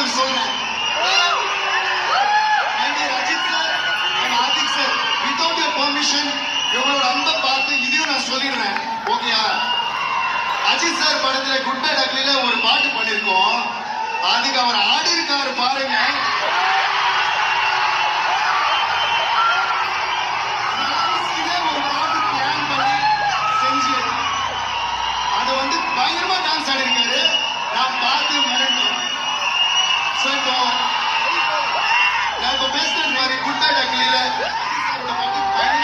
உங்களுக்கு சொல்றேன். Ajith sir and Adhik sir, without your permission இவங்களோட அன்பை பார்த்து இதையும் நான் சொல்லிடுறேன். ஓகேயா? அஜித் சார் படத்துல குட் பை டக்லில ஒரு பாட்டு பண்ணிருக்கோம். அதுக்கு அவர் ஆடி இருக்காரு பாருங்க. ஒரு பாட்டு பிளான் பண்ணி செஞ்சு அதை வந்து பயங்கரமா டான்ஸ் ஆடி இருக்காரு. நான் பார்த்து மிரண்டேன். நான் இப்ப பேசுறது மாதிரி குட் பை டக்லில பாட்டு